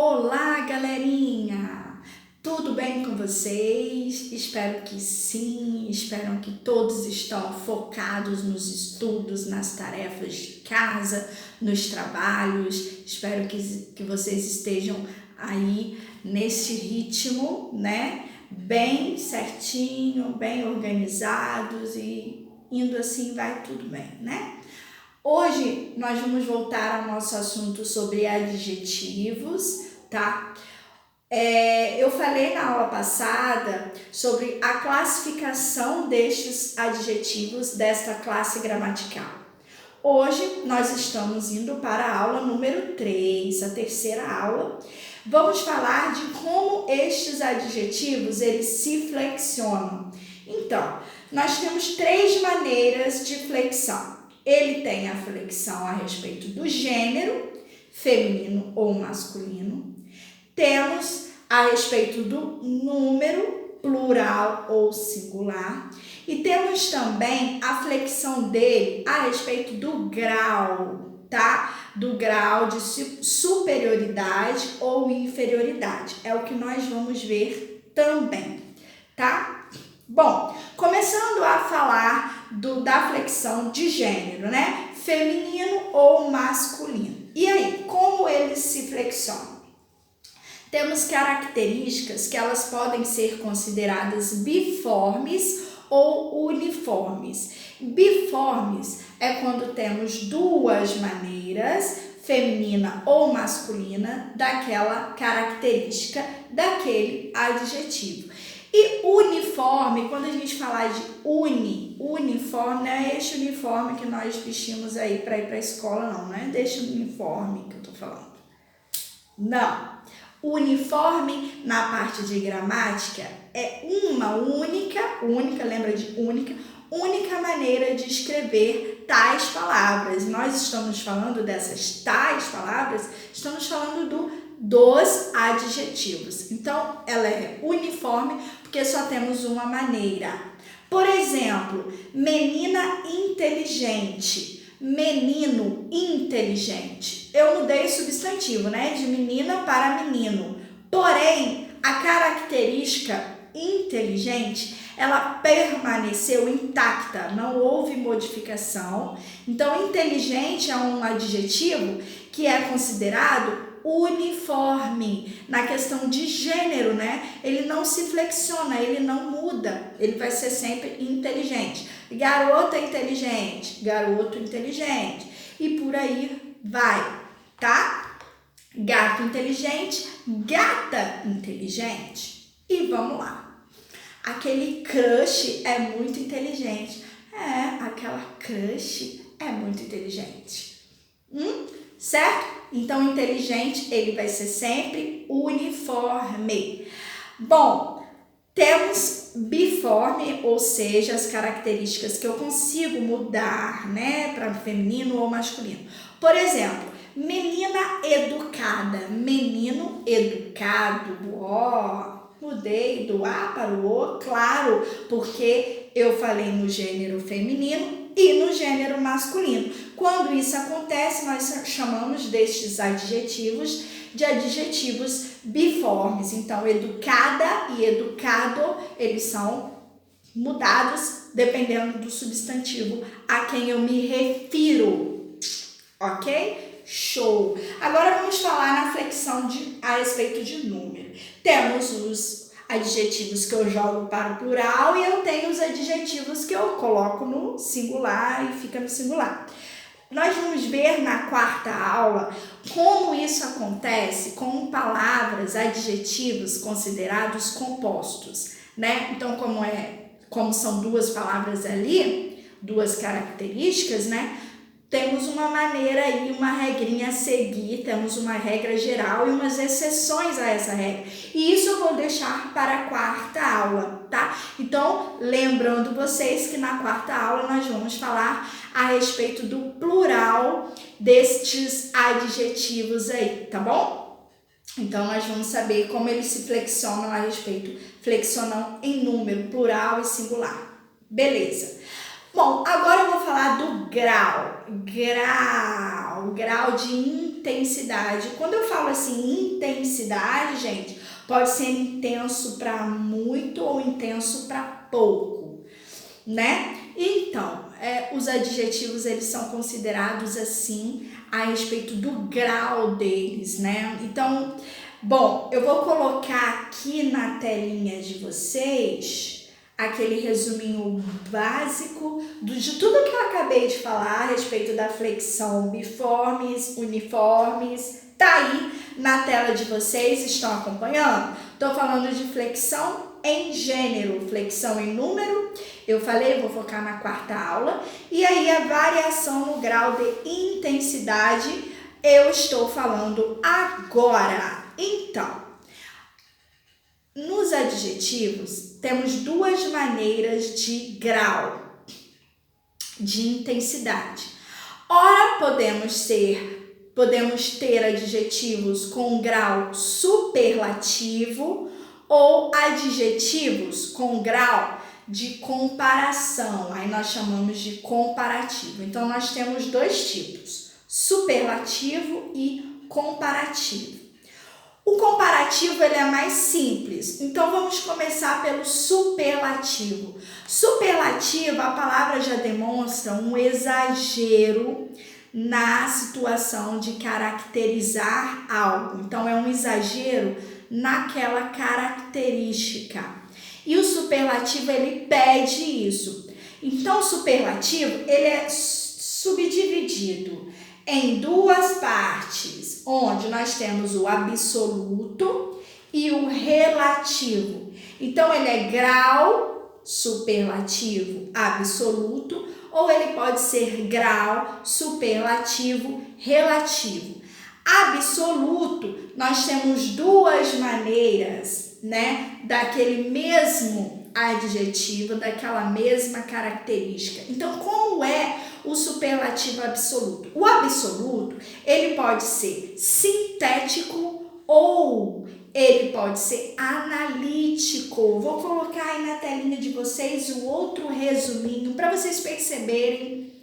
Olá, galerinha! Tudo bem com vocês? Espero que sim, espero que todos estão focados nos estudos, nas tarefas de casa, nos trabalhos. Espero que vocês estejam aí nesse ritmo, né? Bem certinho, bem organizados e indo assim vai tudo bem, né? Hoje nós vamos voltar ao nosso assunto sobre adjetivos, tá? Eu falei na aula passada sobre a classificação destes adjetivos desta classe gramatical. Hoje nós estamos indo para a aula número 3, a terceira aula. Vamos falar de como estes adjetivos eles se flexionam. Então, nós temos 3 maneiras de flexão. Ele tem a flexão a respeito do gênero, feminino ou masculino. Temos a respeito do número, plural ou singular. E temos também a flexão dele a respeito do grau, tá? Do grau de superioridade ou inferioridade. É o que nós vamos ver também, tá? Bom, começando a falar da flexão de gênero, né? Feminino ou masculino. E aí, como eles se flexionam? Temos características que elas podem ser consideradas biformes ou uniformes. Biformes é quando temos duas maneiras, feminina ou masculina, daquela característica, daquele adjetivo. E uniforme, quando a gente falar de uniforme, não é este uniforme que nós vestimos aí para ir para a escola, não é deste uniforme que eu tô falando. Não. Uniforme, na parte de gramática, é uma única, lembra de única maneira de escrever tais palavras. Nós estamos falando dessas tais palavras, estamos falando dos adjetivos. Então, ela é uniforme porque só temos uma maneira. Por exemplo, menina inteligente, menino inteligente. Eu mudei o substantivo, né? De menina para menino. Porém, a característica inteligente, ela permaneceu intacta, não houve modificação. Então, inteligente é um adjetivo que é considerado uniforme na questão de gênero, né? Ele não se flexiona, ele não muda, ele vai ser sempre inteligente. Garota inteligente, garoto inteligente e por aí vai, tá? Gato inteligente, gata inteligente. E vamos lá. Aquele crush é muito inteligente. Aquela crush é muito inteligente. Certo? Então, inteligente, ele vai ser sempre uniforme. Bom, temos biforme, ou seja, as características que eu consigo mudar, né, para feminino ou masculino. Por exemplo, menina educada, menino educado. Mudei do A para o O, claro, porque eu falei no gênero feminino e no gênero masculino. Quando isso acontece, nós chamamos destes adjetivos de adjetivos biformes. Então, educada e educado, eles são mudados dependendo do substantivo a quem eu me refiro. Ok? Show! Agora vamos falar na flexão a respeito de número. Temos os adjetivos que eu jogo para o plural e eu tenho os adjetivos que eu coloco no singular e fica no singular. Nós vamos ver na quarta aula como isso acontece com palavras, adjetivos considerados compostos, né? Então, como são duas palavras ali, duas características, né? Temos uma maneira aí, uma regrinha a seguir, temos uma regra geral e umas exceções a essa regra. E isso eu vou deixar para a quarta aula, tá? Então, lembrando vocês que na quarta aula nós vamos falar a respeito do plural destes adjetivos aí, tá bom? Então, nós vamos saber como eles se flexionam a respeito, flexionam em número, plural e singular. Beleza. Bom, agora eu vou falar do grau de intensidade. Quando eu falo assim, intensidade, gente, pode ser intenso para muito ou intenso para pouco, né? Então, os adjetivos, eles são considerados assim a respeito do grau deles, né? Então, bom, eu vou colocar aqui na telinha de vocês aquele resuminho básico de tudo que eu acabei de falar a respeito da flexão biformes, uniformes. Tá aí na tela de vocês, estão acompanhando? Tô falando de flexão em gênero, flexão em número. Eu falei, vou focar na quarta aula. E aí a variação no grau de intensidade eu estou falando agora. Então, nos adjetivos, temos duas maneiras de grau de intensidade. Ora, podemos ter adjetivos com grau superlativo ou adjetivos com grau de comparação. Aí nós chamamos de comparativo. Então, nós temos dois tipos, superlativo e comparativo. O comparativo, ele é mais simples, então vamos começar pelo superlativo. Superlativo, a palavra já demonstra um exagero na situação de caracterizar algo. Então, é um exagero naquela característica. E o superlativo, ele pede isso. Então, o superlativo, ele é subdividido em duas partes, onde nós temos o absoluto e o relativo. Então, ele é grau superlativo absoluto, ou ele pode ser grau superlativo relativo. Absoluto, nós temos duas maneiras, né, daquele mesmo adjetivo, daquela mesma característica. Então, como é o superlativo absoluto? O absoluto, ele pode ser sintético ou ele pode ser analítico. Vou colocar aí na telinha de vocês o outro resuminho para vocês perceberem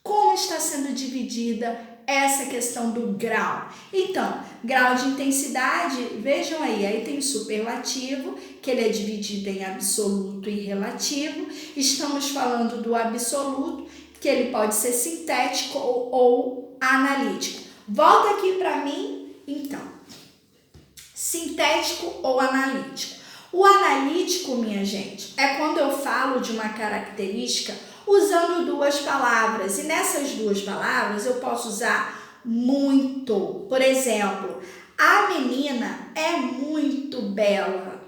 como está sendo dividida essa questão do grau. Então, grau de intensidade, vejam aí tem o superlativo, que ele é dividido em absoluto e relativo. Estamos falando do absoluto, que ele pode ser sintético ou analítico. Volta aqui para mim, então. Sintético ou analítico? O analítico, minha gente, é quando eu falo de uma característica usando duas palavras. E nessas duas palavras eu posso usar muito. Por exemplo, a menina é muito bela,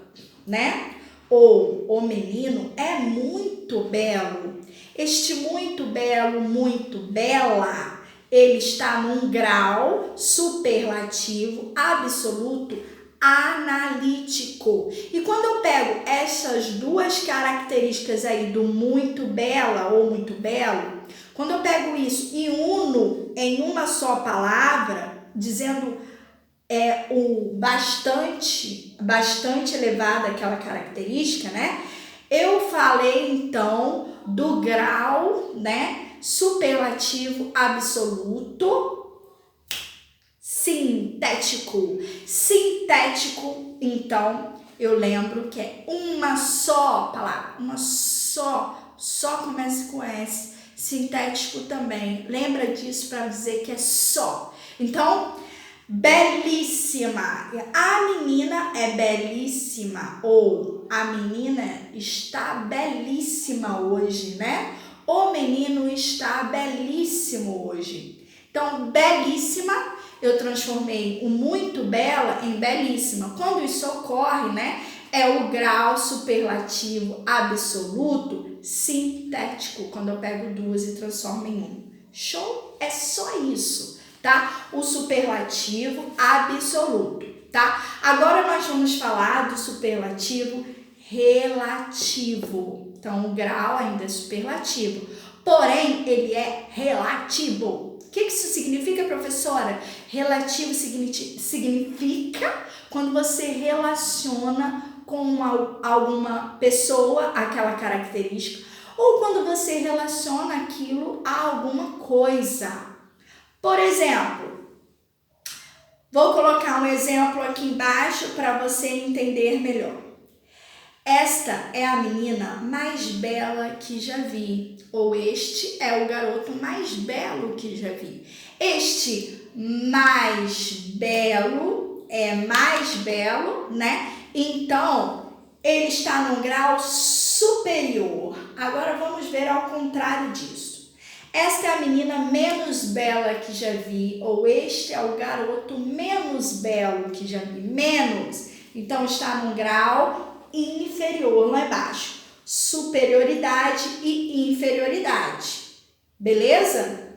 né? Ou o menino é muito belo. Este muito belo, muito bela, ele está num grau superlativo absoluto analítico. E quando eu pego essas duas características aí do muito bela ou muito belo, quando eu pego isso e uno em uma só palavra, dizendo o bastante elevada aquela característica, né? Eu falei então do grau, né, superlativo absoluto sintético. Sintético, então, eu lembro que é uma só palavra, uma só começa com S. Sintético também, lembra disso para dizer que é só. Então, belíssima, a menina é belíssima, ou a menina está belíssima hoje, né? O menino está belíssimo hoje. Então, belíssima, eu transformei o muito bela em belíssima. Quando isso ocorre, né, é o grau superlativo absoluto sintético, quando eu pego duas e transformo em um. Show? É só isso, tá? O superlativo absoluto, tá? Agora nós vamos falar do superlativo relativo. Então, o grau ainda é superlativo, porém, ele é relativo. O que isso significa, professora? Relativo significa quando você relaciona com alguma pessoa aquela característica, ou quando você relaciona aquilo a alguma coisa. Por exemplo, Vou colocar um exemplo aqui embaixo para você entender melhor. Esta é a menina mais bela que já vi. Ou este é o garoto mais belo que já vi. Este mais belo é mais belo, né? Então, ele está num grau superior. Agora vamos ver ao contrário disso. Esta é a menina menos bela que já vi. Ou este é o garoto menos belo que já vi. Menos. Então, está num grau inferior lá embaixo. Superioridade e inferioridade. Beleza?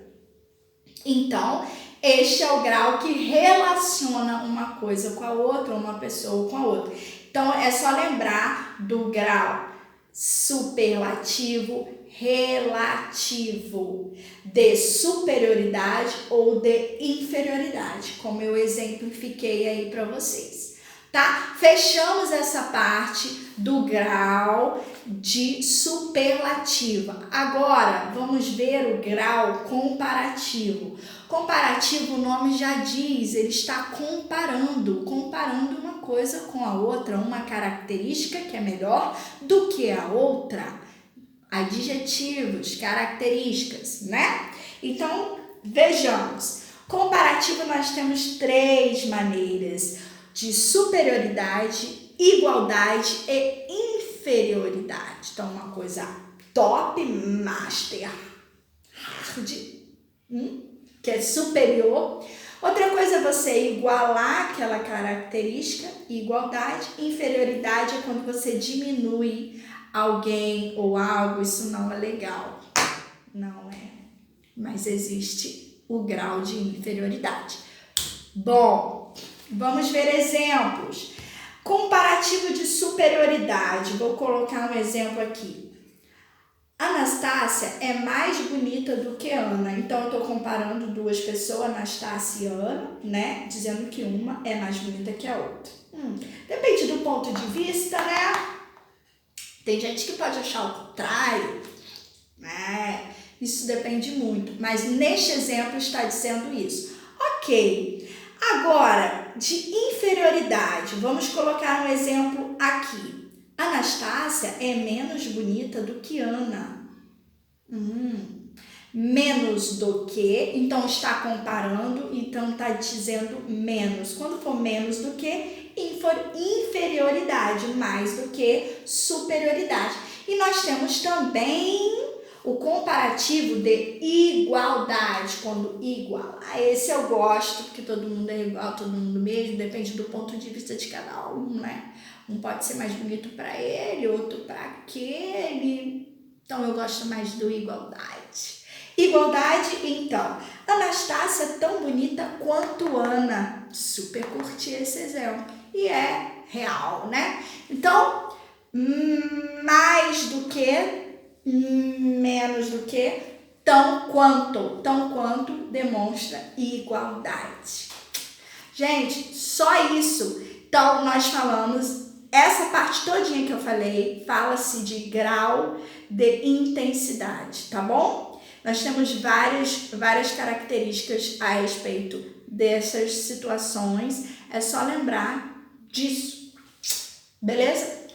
Então, este é o grau que relaciona uma coisa com a outra, uma pessoa com a outra. Então, é só lembrar do grau superlativo, relativo, de superioridade ou de inferioridade, como eu exemplifiquei aí para vocês. Tá? Fechamos essa parte do grau de superlativa. Agora, vamos ver o grau comparativo. Comparativo, o nome já diz, ele está comparando uma coisa com a outra, uma característica que é melhor do que a outra. Adjetivos, características, né? Então, vejamos. Comparativo, nós temos 3 maneiras: de superioridade, igualdade e inferioridade. Então, uma coisa top, master, hard, que é superior. Outra coisa é você igualar aquela característica, igualdade. Inferioridade é quando você diminui alguém ou algo, isso não é legal. Não é. Mas existe o grau de inferioridade. Bom, vamos ver exemplos. Comparativo de superioridade. Vou colocar um exemplo aqui. Anastácia é mais bonita do que Ana. Então, eu estou comparando duas pessoas, Anastácia e Ana, né? Dizendo que uma é mais bonita que a outra. Depende do ponto de vista, né? Tem gente que pode achar o contrário, né? Isso depende muito. Mas neste exemplo está dizendo isso. Ok. Agora, de inferioridade, vamos colocar um exemplo aqui. Anastácia é menos bonita do que Ana. Menos do que, então está comparando, então está dizendo menos. Quando for menos do que, inferioridade, mais do que superioridade. E nós temos também o comparativo de igualdade, quando igual. Esse eu gosto, porque todo mundo é igual, todo mundo mesmo, depende do ponto de vista de cada um, né? Um pode ser mais bonito para ele, outro para aquele. Então, eu gosto mais do igualdade. Igualdade, então. Anastácia é tão bonita quanto Ana. Super curti esse exemplo. E é real, né? Então, mais do que, menos do que, tão quanto. Tão quanto demonstra igualdade. Gente, só isso. Então, nós falamos, essa parte todinha que eu falei, fala-se de grau de intensidade, tá bom? Nós temos várias características a respeito dessas situações, é só lembrar disso, beleza?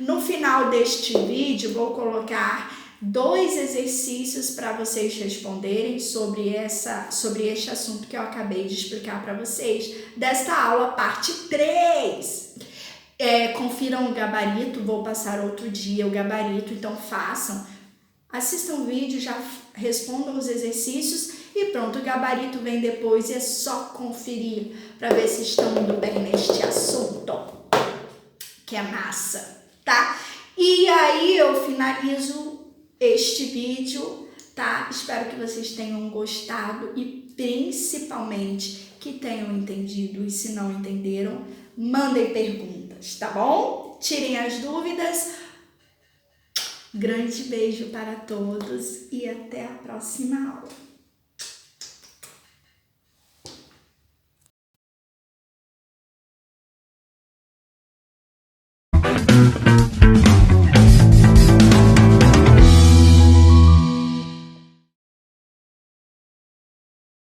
No final deste vídeo, vou colocar 2 exercícios para vocês responderem sobre este assunto que eu acabei de explicar para vocês, desta aula, parte 3. Confiram o gabarito, vou passar outro dia o gabarito, então façam, assistam o vídeo, já respondam os exercícios e pronto, o gabarito vem depois e é só conferir para ver se estão indo bem neste assunto, que é massa, tá? E aí eu finalizo este vídeo, tá? Espero que vocês tenham gostado e principalmente que tenham entendido, e se não entenderam, mandem perguntas, tá bom? Tirem as dúvidas. Grande beijo para todos e até a próxima aula.